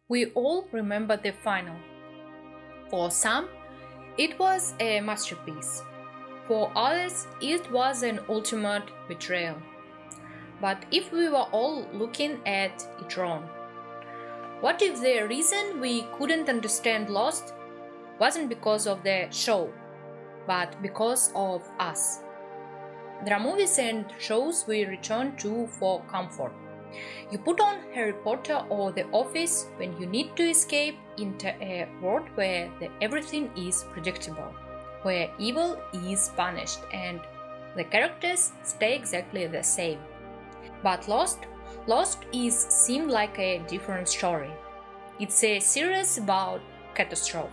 We all remember the final. For some, it was a masterpiece. For others, it was an ultimate betrayal. But if we were all looking at it wrong, what if the reason we couldn't understand Lost wasn't because of the show, but because of us? There are movies and shows we return to for comfort. You put on Harry Potter or The Office when you need to escape into a world where everything is predictable, where evil is punished and the characters stay exactly the same. But Lost seemed like a different story. It's a series about catastrophe.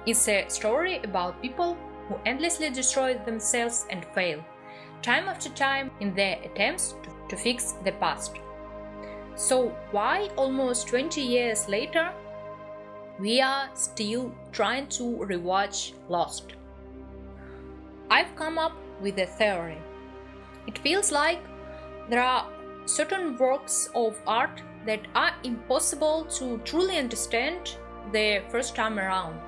It's a story about people who endlessly destroy themselves and fail, time after time, in their attempts to fix the past. So why almost 20 years later, we are still trying to rewatch Lost? I've come up with a theory. It feels like there are certain works of art that are impossible to truly understand the first time around.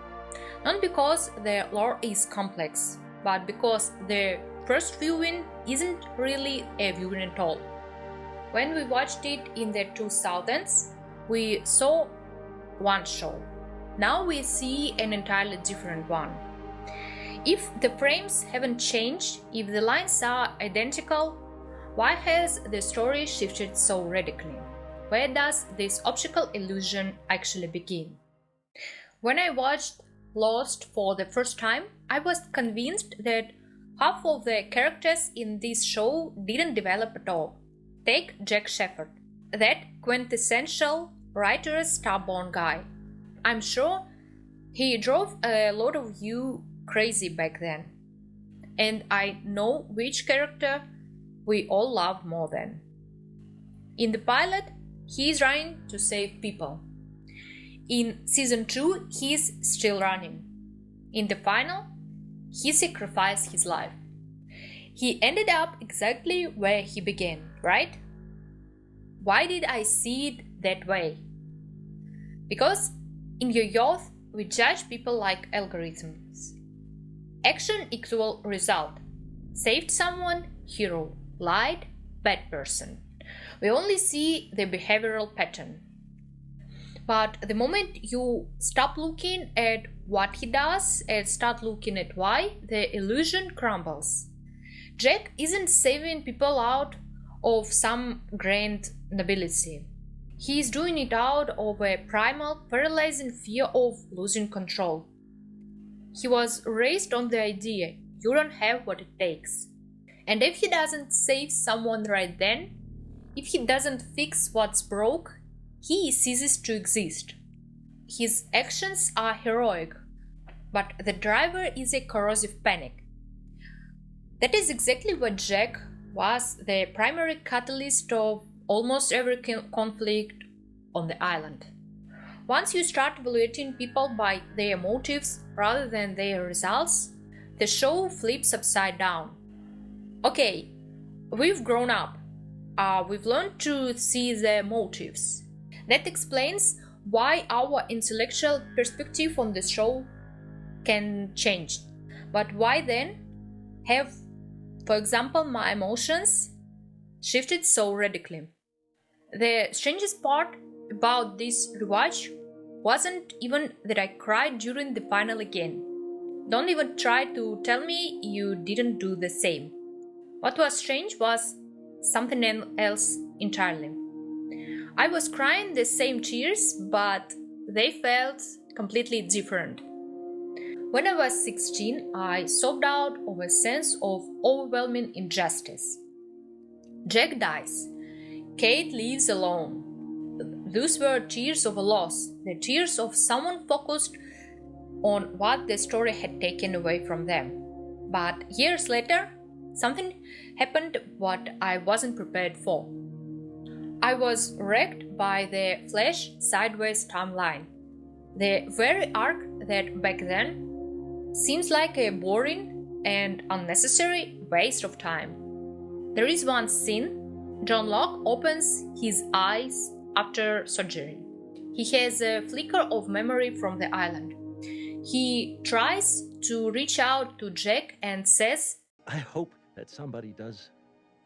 Not because the lore is complex, but because the first viewing isn't really a viewing at all. When we watched it in the 2000s, we saw one show. Now we see an entirely different one. If the frames haven't changed, if the lines are identical, why has the story shifted so radically? Where does this optical illusion actually begin? When I watched Lost for the first time, I was convinced that half of the characters in this show didn't develop at all. Take Jack Shepherd, that quintessential writer's stubborn guy. I'm sure he drove a lot of you crazy back then. And I know which character we all love more than. In the pilot, he's trying to save people. In season 2, he's still running. In the final, he sacrificed his life. He ended up exactly where he began, right? Why did I see it that way? Because in your youth, we judge people like algorithms. Action equal result. Saved someone, hero. Lied, bad person. We only see the behavioral pattern. But the moment you stop looking at what he does and start looking at why, the illusion crumbles. Jack isn't saving people out of some grand nobility. He is doing it out of a primal, paralyzing fear of losing control. He was raised on the idea you don't have what it takes. And if he doesn't save someone right then, if he doesn't fix what's broke, he ceases to exist. His actions are heroic, but the driver is a corrosive panic. That is exactly what Jack was, the primary catalyst of almost every conflict on the island. Once you start evaluating people by their motives rather than their results, the show flips upside down. Okay, we've grown up. We've learned to see the motives. That explains why our intellectual perspective on the show can change. But why then have, for example, my emotions shifted so radically? The strangest part about this rewatch wasn't even that I cried during the final again. Don't even try to tell me you didn't do the same. What was strange was something else entirely. I was crying the same tears, but they felt completely different. When I was 16, I sobbed out of a sense of overwhelming injustice. Jack dies. Kate lives alone. Those were tears of a loss, the tears of someone focused on what the story had taken away from them. But years later, something happened what I wasn't prepared for. I was wrecked by the Flash sideways timeline. The very arc that back then seems like a boring and unnecessary waste of time. There is one scene. John Locke opens his eyes after surgery. He has a flicker of memory from the island. He tries to reach out to Jack and says, I hope that somebody does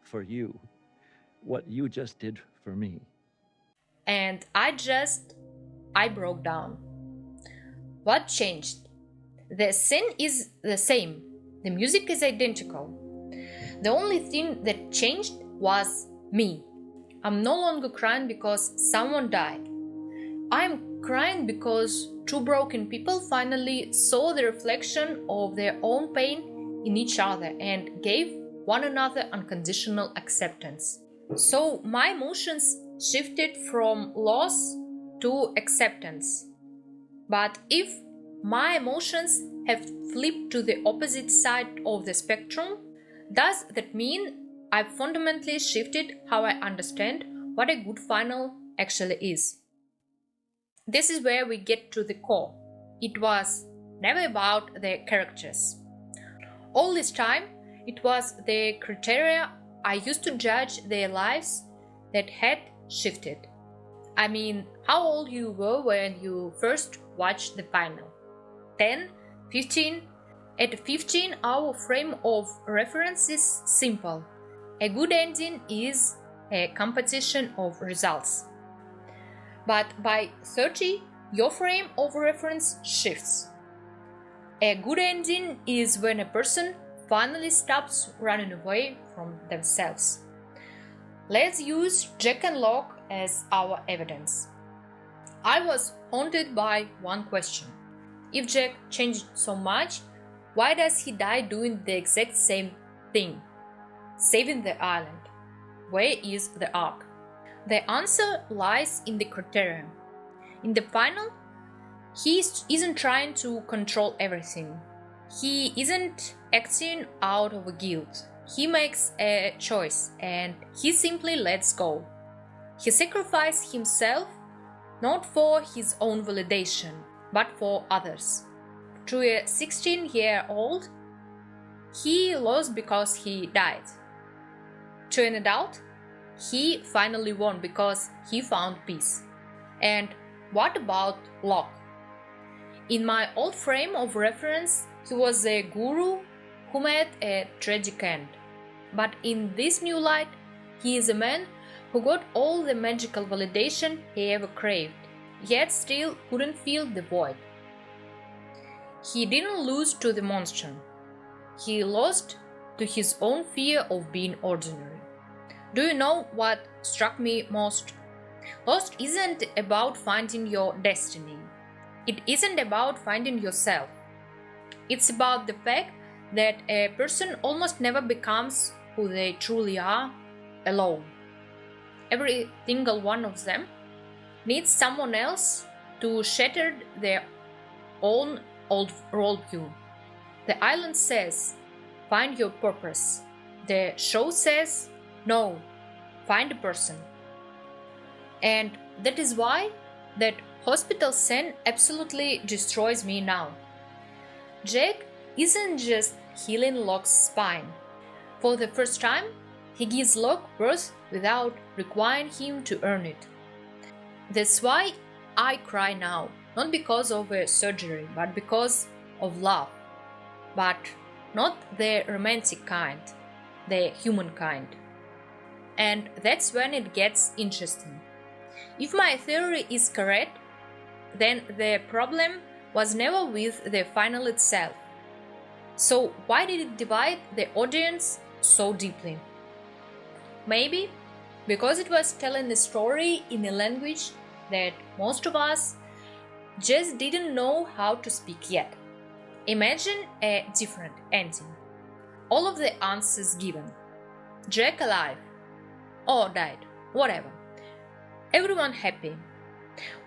for you what you just did for me. and I broke down. What changed? The scene is the same. The music is identical. The only thing that changed was me. I'm no longer crying because someone died. I'm crying because two broken people finally saw the reflection of their own pain in each other and gave one another unconditional acceptance. So my emotions shifted from loss to acceptance. But if my emotions have flipped to the opposite side of the spectrum, does that mean I've fundamentally shifted how I understand what a good final actually is? This is where we get to the core. It was never about the characters. All this time, it was the criteria I used to judge their lives that had shifted. I mean, how old you were when you first watched the final? 10? 15? At 15, our frame of reference is simple. A good ending is a competition of results. But by 30, your frame of reference shifts. A good ending is when a person finally stops running away from themselves. Let's use Jack and Locke as our evidence. I was haunted by one question. If Jack changed so much, why does he die doing the exact same thing? Saving the island. Where is the arc? The answer lies in the criterion. In the final, he isn't trying to control everything. He isn't acting out of guilt. He makes a choice and he simply lets go. He sacrificed himself not for his own validation, but for others. To a 16-year-old, he lost because he died. To an adult, he finally won because he found peace. And what about Locke? In my old frame of reference, he was a guru who met a tragic end. But in this new light, he is a man who got all the magical validation he ever craved, yet still couldn't fill the void. He didn't lose to the monster. He lost to his own fear of being ordinary. Do you know what struck me most? Lost isn't about finding your destiny. It isn't about finding yourself. It's about the fact that a person almost never becomes who they truly are alone. Every single one of them needs someone else to shatter their own old worldview. The island says, find your purpose. The show says, no, find a person. And that is why that hospital scene absolutely destroys me now. Jack isn't just healing Locke's spine. For the first time, he gives Locke birth without requiring him to earn it. That's why I cry now, not because of a surgery, but because of love. But not the romantic kind, the human kind. And that's when it gets interesting. If my theory is correct, then the problem was never with the final itself. So why did it divide the audience so deeply? Maybe because it was telling a story in a language that most of us just didn't know how to speak yet. Imagine a different ending. All of the answers given. Jack alive, or died, whatever. Everyone happy.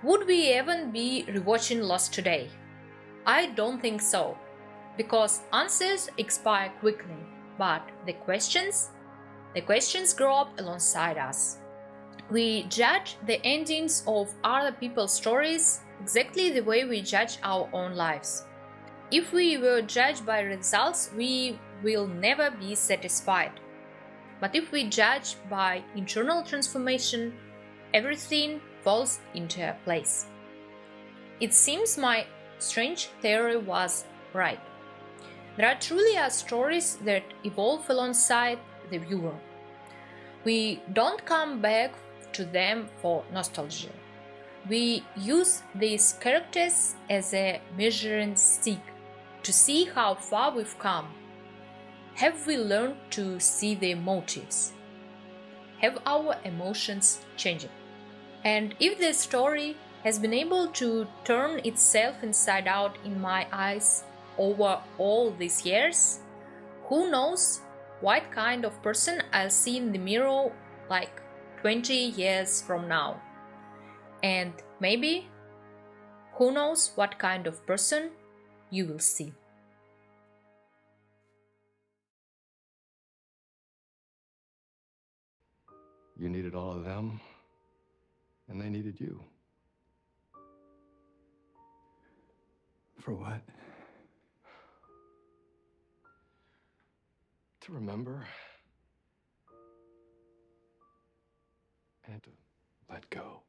Would we even be rewatching Lost today? I don't think so, because answers expire quickly, but the questions grow up alongside us. We judge the endings of other people's stories exactly the way we judge our own lives. If we were judged by results, we will never be satisfied. But if we judge by internal transformation, everything falls into place. It seems my strange theory was right. There are truly are stories that evolve alongside the viewer. We don't come back to them for nostalgia. We use these characters as a measuring stick to see how far we've come. Have we learned to see their motives? Have our emotions changed? And if the story has been able to turn itself inside out in my eyes over all these years, who knows what kind of person I'll see in the mirror like 20 years from now? And maybe, who knows what kind of person you will see? You needed all of them, and they needed you. For what? To remember and to let go.